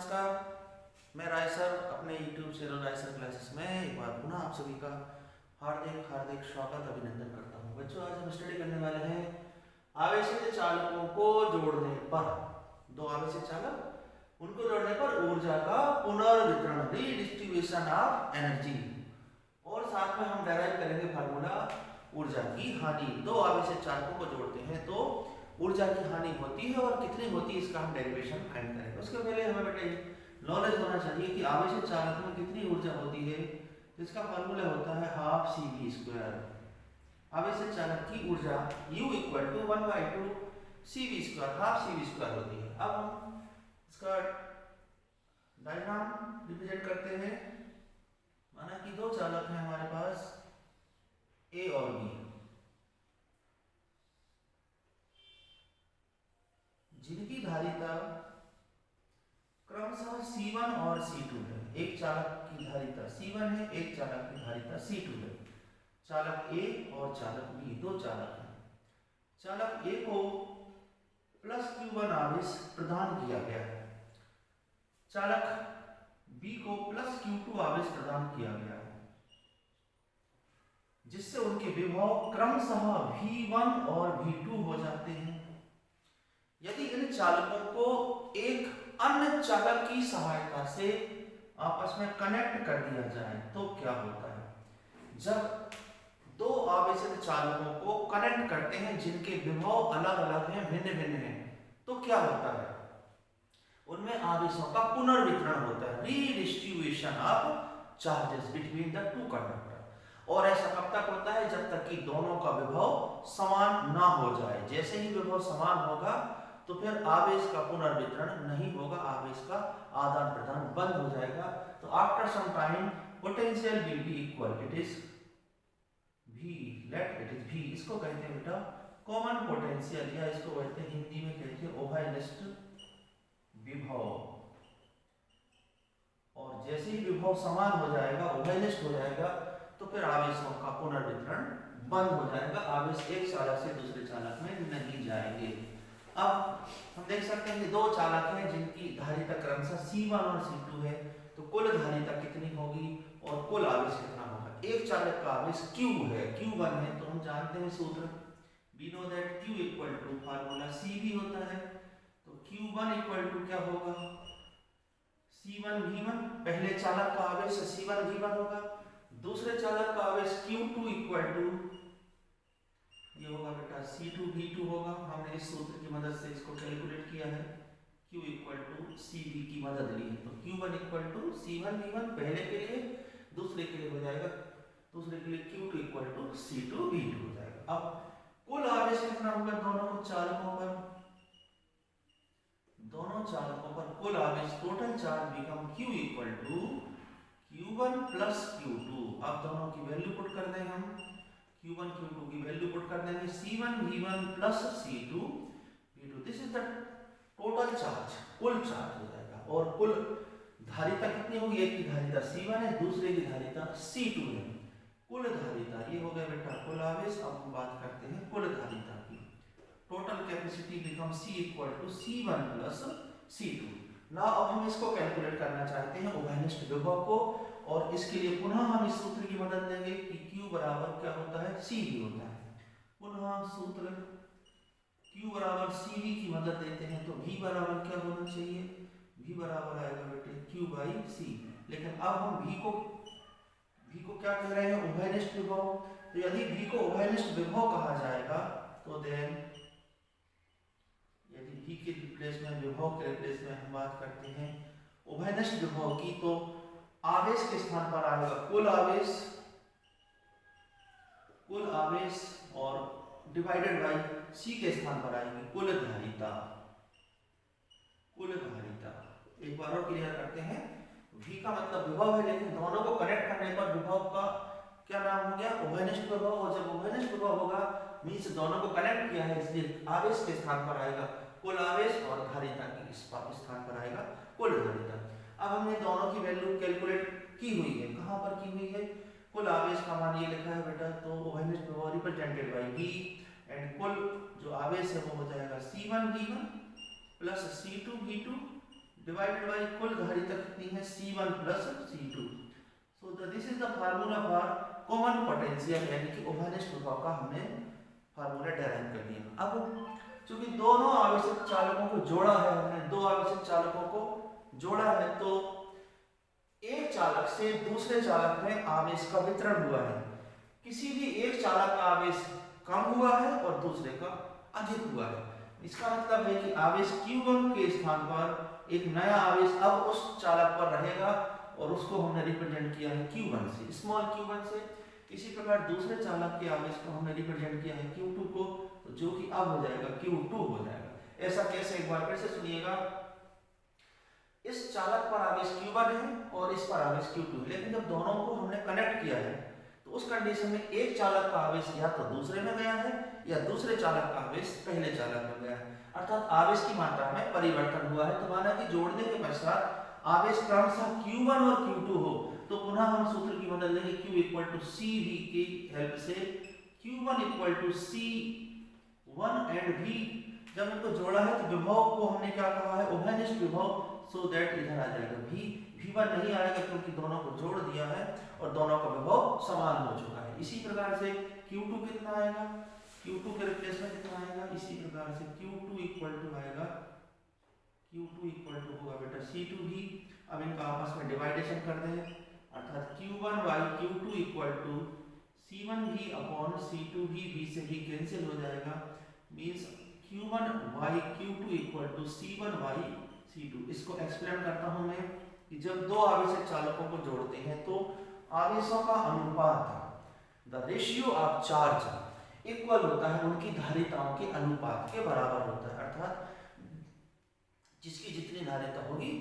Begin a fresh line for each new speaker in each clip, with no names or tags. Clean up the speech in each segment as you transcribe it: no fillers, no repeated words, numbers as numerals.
नमस्कार, मैं राय सर अपने YouTube चैनल राय सर क्लासेस में एक बार पुनः आप सभी का हार्दिक हार्दिक स्वागत अभिनंदन करता हूं। बच्चों, आज हम स्टडी करने वाले हैं आवेशित चालकों को जोड़ने पर। दो आवेशित चालक, उनको जोड़ने पर ऊर्जा का पुनर्वितरण, रीडिस्ट्रीब्यूशन ऑफ एनर्जी, और साथ में हम डेराइव करेंगे फार्मूला ऊर्जा की हानि। दो आवेशित चालकों को जोड़ते हैं तो ऊर्जा की हानि होती है और कितनी होती है इसका हम डेरिवेशन फाइंड करेंगे। उसके पहले हमें बेटे नॉलेज होना चाहिए कि आवेशित चालक में कितनी ऊर्जा होती है। तो इसका फार्मूला होता है हाफ CV²। आवेशित चालक की ऊर्जा U = 1/2 CV², हाफ CV² होती है। अब हम इसका डायग्राम रिप्रेजेंट करते हैं। माना कि दो चालक हैं हमारे पास A और B, जिनकी धारिता क्रमशः C1 और C2 है। एक चालक की धारिता C1 है, एक चालक की धारिता C2 है। चालक A और चालक B, दो चालक हैं। चालक A को +Q1 आवेश प्रदान किया गया है, चालक B को +Q2 आवेश प्रदान किया गया है, जिससे उनके विभव क्रमशः V1 और V2 हो जाते हैं। यदि इन चालकों को एक अन्य चालक की सहायता से आपस में कनेक्ट कर दिया जाए तो क्या होता है। जब दो आवेशित चालकों को कनेक्ट करते हैं जिनके विभव अलग अलग हैं, भिन्न भिन्न हैं, तो क्या होता है, उनमें आवेशों का पुनर्वितरण होता है, redistribution of charges between the two conductor. और ऐसा कब तक होता है, जब तक कि दोनों का विभव समान ना हो जाए। जैसे ही विभव समान होगा तो फिर आवेश का पुनर्वितरण नहीं होगा, आवेश का आदान प्रदान बंद हो जाएगा। तो after some time potential will be equal, it is V, let it is V। इसको कहते हैं बेटा कॉमन पोटेंशियल, या इसको कहते हैं हिंदी में कहते हैं उभयनिष्ठ विभव। और जैसे ही विभव समान हो जाएगा, उभयनिष्ठ हो जाएगा, तो फिर आवेशों का पुनर्वितरण बंद हो जाएगा। आवेश एक चालक से दूसरे चालक में नहीं जाएंगे। अब हम देख सकते हैं कि दो चालक हैं जिनकी धारिता क्रमशः C1 और C2 है, तो कुल धारिता कितनी होगी और कुल आवेश कितना होगा। एक चालक का आवेश Q है, Q1 है, तो हम जानते हैं सूत्र, we know that Q = formula CV होता है। तो Q1 = क्या होगा, C1V1। पहले चालक का आवेश C1V1 होगा, दूसरे चालक का आवेश Q2 = ये होगा बेटा C2V2 होगा। हमने इस सूत्र की मदद से इसको कैलकुलेट किया है, Q = CV की मदद ली है। तो Q1 = C1V1 पहले के लिए, दूसरे के लिए हो जाएगा, दूसरे के लिए Q2 = C2V2 हो जाएगा। अब कुल आवेश कितना होगा दोनों चालकों पर, दोनों चालकों पर कुल आवेश, total charge become Q = Q1 + Q2। अब दोनों की वैल्यू पुट कर दें हम, Q1 Q2 की वैल्यू पुट कर देंगे, C1V1 + C2V2। This is the total charge, कुल चार्ज हो जाएगा। और कुल धारिता कितनी होगी, एक की धारिता C1 है, दूसरे की धारिता C2 है। कुल धारिता ये हो गया बेटा कुल आवेश। अब हम बात करते हैं कुल धारिता की। Total capacity become C = C1 + C2। ना अब हम इसको कैलकुलेट करना चाहते हैं उभयनिष्ठ विभव को, और इसके लिए पुनः हम इस सूत्र की मदद लेंगे कि Q बराबर क्या होता है, CV होता है। पुनः सूत्र Q बराबर CV की मदद लेते हैं, तो V बराबर क्या होना चाहिए, V बराबर आएगा बेटे Q/C। लेकिन अब हम V को क्या कह रहे हैं, उभयनिष्ठ विभव। तो यदि V को उभयनिष्ठ विभव कहा जाएगा तो देन यदि V के रिप्लेस में, विभव के रिप्लेस में हम बात करते हैं उभयनिष्ठ विभव की, तो आवेश के स्थान पर आएगा कुल आवेश और डिवाइडेड बाय C के स्थान पर आएगी कुल धारिता। एक बार और क्लियर करते हैं, V का मतलब विभव है, लेकिन दोनों को कनेक्ट करने पर विभव का क्या नाम हो गया, उभयनिष्ठ विभव। और जब उभयनिष्ठ विभव होगा मींस दोनों को कनेक्ट किया है, इसलिए आवेश के स्थान पर आएगा कुल आवेश और धारिता के स्थान पर आएगा कुल धारिता। अब हमने दोनों की वैल्यू कैलकुलेट की हुई है, कहां पर की हुई है, कुल आवेश का मान ये लिखा है बेटा, तो उभयनिष्ठ विभव रिप्रेजेंटेड बाय V, एंड कुल जो आवेश है वो हो जाएगा C1V1 + C2V2 डिवाइडेड बाई कुल धारिता कितनी है C1 plus C2। So this is the formula for common potential, यानी कि उभयनिष्ठ विभव का हमने फार्मूला डेराइव कर लिया। अब चूंकि दोनों आवेशित चालकों को जोड़ा है, हमने दो आवेशित चालकों को जोड़ा है, तो एक चालक से दूसरे चालक में आवेश का वितरण हुआ है। किसी भी एक चालक का आवेश कम हुआ है और दूसरे का अधिक हुआ है। इसका मतलब है कि आवेश Q1 के स्थान पर एक नया आवेश अब उस चालक पर रहेगा और उसको हमने रिप्रेजेंट किया है Q1 से, स्मॉल q1 से। इसी प्रकार दूसरे चालक के आवेश को हमने रिप्रेजेंट किया है Q2 को, तो जो कि अब हो जाएगा Q2 हो जाएगा। ऐसा कैसे, एक बार फिर से सुनिएगा। इस चालक पर आवेश Q1 है और इस पर आवेश Q2 है, लेकिन जब दोनों को हमने कनेक्ट किया है तो उस कंडीशन में एक चालक का आवेश या तो दूसरे में गया है या दूसरे चालक का आवेश पहले चालक में गया है, अर्थात आवेश की मात्रा में परिवर्तन हुआ है। तो माना कि जोड़ने के पश्चात आवेश क्रमशः Q1 और Q2 हो, तो पुनः हम सूत्र की मदद लेंगे Q इक्वल टू CV की हेल्प से। Q1 equal to C1 and V। जब इनको जोड़ा है तो विभव को हमने क्या कहा है, उभयनिष्ठ विभव, सो दैट इधर आ जाएगा V1 नहीं आएगा क्योंकि दोनों को जोड़ दिया है और दोनों का विभव समान हो चुका है। इसी प्रकार से Q2 कितना आएगा, Q2 के रिप्लेस में कितना आएगा, इसी प्रकार से Q2 इक्वल टू आएगा, Q2 इक्वल टू होगा बेटा C2V। अब इनका आपस में डिवाइडेशन कर दें, अर्थात Q1 by Q2 equal to C1V upon C2V, V से V कैंसिल हो जाएगा, means Q1 by Q2 equal to C1 by C2। इसको एक्सप्लेन करता हूं मैं कि जब दो आवेशित चालकों को जोड़ते हैं तो आवेशों का अनुपात, the ratio of charge equal होता है उनकी धारिताओं के अनुपात के बराबर होता है, अर्थात जिसकी जितनी धारिता होगी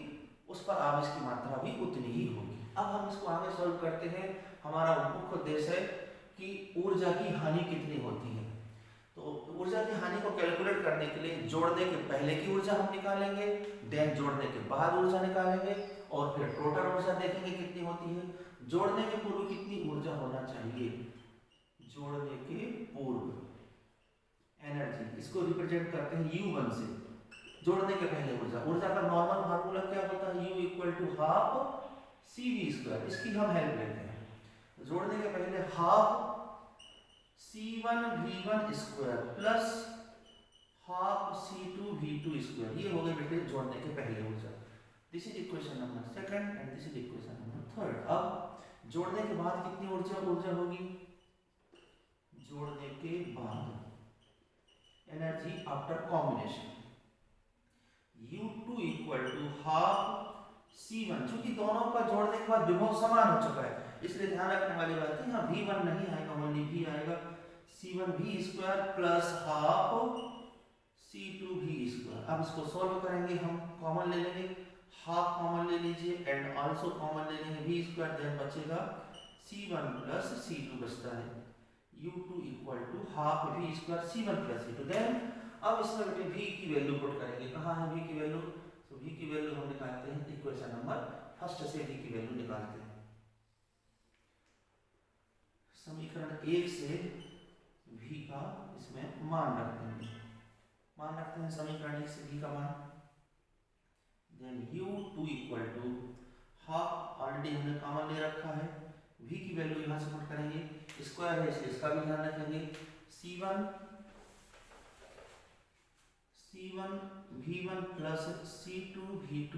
उस पर आवेश की मात्रा भी उतनी ही होगी। अब हम इसको आगे सॉल्व करते हैं। हमारा मुख्य उद्देश्य है कि ऊर्जा की हानि कितनी होती है। तो ऊर्जा की हानि को कैलकुलेट करने के लिए जोड़ने के पहले की ऊर्जा हम निकालेंगे, देन जोड़ने के बाद ऊर्जा निकालेंगे और फिर टोटल ऊर्जा देखेंगे कितनी होती है। जोड़ने के पूर्व कितनी ऊर्जा होना चाहिए, जोड़ने के पूर्व एनर्जी, इसको रिप्रेजेंट करते हैं U1 से। जोड़ने के पहले ऊर्जा का नॉर्मल फार्मूला क्या होता है, U equal to half CV square. इसकी हम हेल्प लेते हैं। जोड़ने के पहले half C1V1 square plus half C2V2 square, ये हो गए बेटे जोड़ने के पहले ऊर्जा। This is equation number second and this is equation number third. अब जोड़ने के बाद कितनी ऊर्जा होगी, जोड़ने के बाद energy after combination U2 equal to half C1। चूंकि दोनों का जोड़ने के बाद विभव समान हो चुका है, इसलिए ध्यान रखने वाली बात है, यहाँ V1 नहीं आएगा, ओनली V आएगा। C1V square plus half C2V square. अब इसको सॉल्व करेंगे, हम कॉमन ले लेंगे, हाफ कॉमन ले लीजिए एंड आल्सो कॉमन ले लेंगे V स्क्वायर, देन बचेगा C1 प्लस C2 बचता है। U2 equal to half V square C1 plus C2। Then अब इसमें बेटे V की वैल्यू पुट करेंगे। कहाँ है V की वैल्यू, तो V की वैल्यू हम निकालते हैं इक्वेशन नंबर फर्स्ट से V की वैल्यू निकालते हैं। समीकरण 1 से V का इसमें मान रखते हैं, समीकरण 1 से V का मान। देन U2 equal to half, already हमने कॉमन ले रखा है, V की वैल्यू यहाँ से पुट करेंगे, स्क्वायर है इसलिए इसका भी ध्यान रखेंगे। C1V1 plus C2V2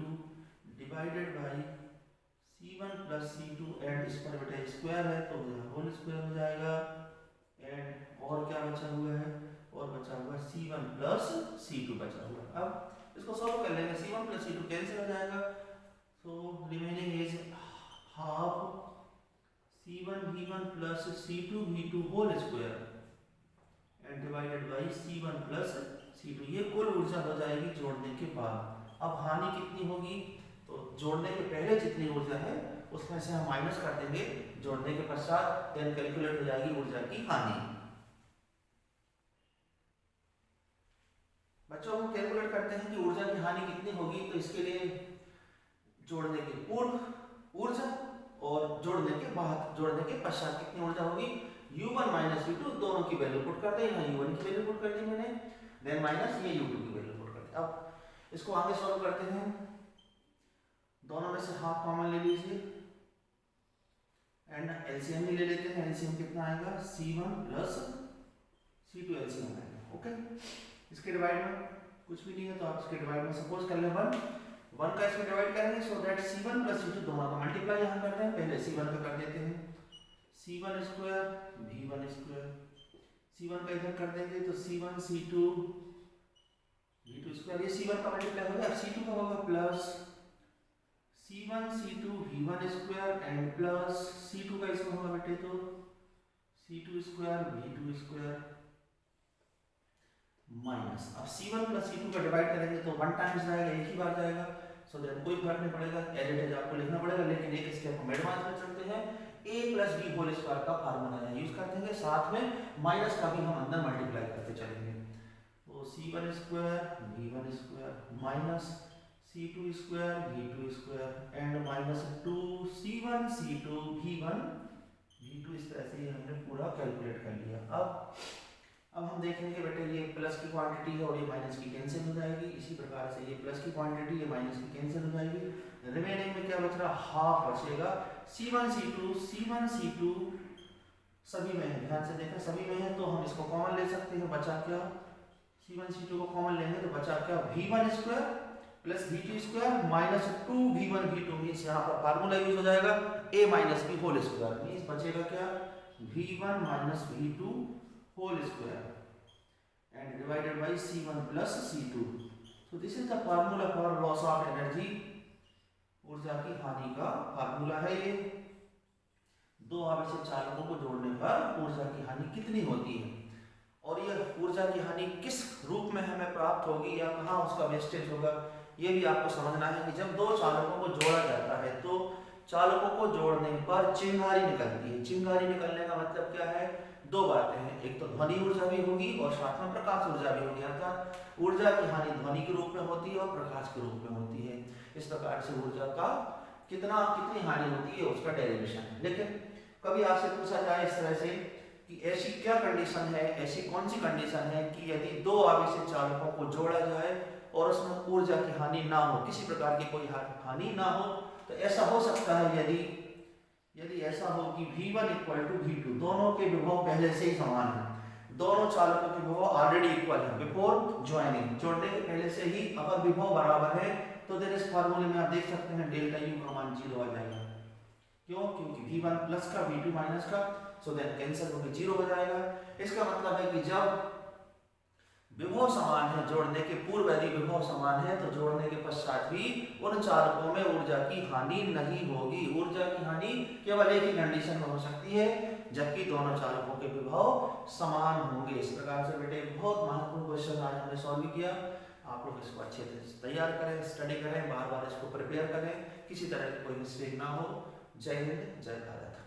divided by C1 plus C2 and इस पर बेटा स्क्वायर है तो होल स्क्वायर हो जाएगा। एंड और क्या बचा हुआ है, और बचा हुआ C1 प्लस C2 बचा हुआ है। अब इसको सॉल्व कर लेंगे, C1 प्लस C2 कैंसिल हो जाएगा, so remaining is half C1V1 plus C2V2 whole square and divided by C1 plus C2। ये कुल ऊर्जा हो जाएगी जोड़ने के बाद। अब हानि कितनी होगी, तो जोड़ने के पहले जितनी ऊर्जा है उसमें से हम माइनस कर देंगे जोड़ने के पश्चात, देन कैलकुलेट हो जाएगी ऊर्जा की हानि। बच्चों हम कैलकुलेट करते हैं कि ऊर्जा की हानि कितनी होगी, तो इसके लिए जोड़ने के पूर्व ऊर्जा और जोड़ने के बाद, जोड़ने के पश्चात कितनी ऊर्जा होगी, U1 माइनस U2 दोनों की वैल्यू पुट करते हैं। यहाँ U1 की वैल्यू पुट कर दी मैंने, देन माइनस ये U2 की वैल्यू पुट करते हैं। अब इसको आगे सॉल्व करते हैं। दोनों में से हाफ कॉमन ले लीजिए एंड एलसीएम भी ले लेते हैं। एलसीएम कितना आएगा, C1 प्लस C2 एलसीएम आएगा। ओके, इसके डिवाइड में कुछ भी नहीं है तो आप इसके डिवाइड में सपोज कर लें 1 का इसमें डिवाइड करेंगे so that C1 plus C2 दोनों का मल्टीप्लाई यहाँ करते हैं। पहले C1 का कर देते हैं, C1 square V1 square, C1 का इधर कर देंगे तो C1 C2 V2 स्क्वायर, ये C1 का मल्टीप्लाई हो गया। अब C2 का होगा plus C1 C2 V1 square and plus C2 का इसमें होगा बेटे तो C2 square V2 square minus, अब C1 प्लस C2 का डिवाइड करेंगे तो 1 टाइम्स जाएगा, एक ही बार जाएगा सो दैट कोई फर्क नहीं पड़ेगा, एज इट इज आपको लिखना पड़ेगा। लेकिन एक स्टेप हम एडवांस में चलते हैं, a plus b whole square का फार्मूला है यूज करते हैं, साथ में माइनस का भी हम अंदर मल्टीप्लाई करते चलेंगे। तो C1 square V1 square minus C2 square V2 square and minus 2 C1 C2 V1 V2। इस तरह से हमने पूरा कैलकुलेट कर लिया। अब हम देखेंगे बेटे ये प्लस की क्वांटिटी है और ये माइनस की कैंसिल हो जाएगी। इसी प्रकार से ये प्लस की क्वांटिटी ये माइनस की कैंसिल हो जाएगी। रिमेनिंग में क्या बच रहा, हाफ बचेगा। C1 C2 सभी में है, ध्यान से देखा सभी में है तो हम इसको कॉमन ले सकते हैं। बचा क्या, C1 C2 को कॉमन लेंगे तो बचा क्या, V1 square plus V2 square minus 2 V1 V2 means यहाँ पर फार्मूला यूज हो जाएगा a minus b whole square means बचेगा क्या, V1 minus V2 whole square and divided by C1 plus C2। so this is the formula for loss of energy, ऊर्जा की हानि का फार्मूला है ये। दो आवेशित चालकों को जोड़ने पर ऊर्जा की हानि कितनी होती है और यह ऊर्जा की हानि किस रूप में हमें प्राप्त होगी या कहाँ उसका वेस्टेज होगा, ये भी आपको समझना है कि जब दो चालकों को जोड़ा जाता है तो चालकों को जोड़ने पर चिंगारी निकलती है। चिंगारी निकलने का मतलब क्या है, दो बातें हैं, एक तो ध्वनि ऊर्जा भी होगी और साथ में प्रकाश ऊर्जा भी होगी। अर्थात ऊर्जा की हानि ध्वनि के रूप में होती है और प्रकाश के रूप में होती है। इस प्रकार से ऊर्जा का कितनी हानि होती है उसका डेरिवेशन है। लेकिन कभी आपसे पूछा जाए इस तरह से कि ऐसी क्या कंडीशन है, ऐसी कौन सी कंडीशन है कि यदि दो आवेशित चालकों को जोड़ा जाए और उसमें ऊर्जा की हानि ना हो, किसी प्रकार की कोई हानि ना हो, तो ऐसा हो सकता है यदि ऐसा हो कि V1 इक्वल टू V2, दोनों के विभव पहले से ही समान है, दोनों चालकों के विभव ऑलरेडी इक्वल है बिफोर ज्वाइनिंग, जोड़ने के पहले से ही अगर विभव बराबर है तो देन इस फार्मूले में आप देख सकते हैं डेल्टा U का मान 0 आ जाएगा। क्यों, क्योंकि V1 प्लस का V2 माइनस का, सो देन कैंसिल होकर 0 हो जाएगा। इसका मतलब है कि जब विभव समान है, जोड़ने के पूर्व यदि विभव समान है तो जोड़ने के पश्चात भी उन चालकों में ऊर्जा की हानि नहीं होगी। ऊर्जा की हानि केवल एक ही कंडीशन में हो सकती है जबकि दोनों चालकों के विभव समान होंगे। इस प्रकार से बेटे बहुत महत्वपूर्ण क्वेश्चन आज हमने सॉल्व किया। आप लोग इसको अच्छे से तैयार करें, स्टडी करें, बार बार इसको प्रिपेयर करें, किसी तरह की कोई मिस्टेक ना हो। जय हिंद, जय भारत।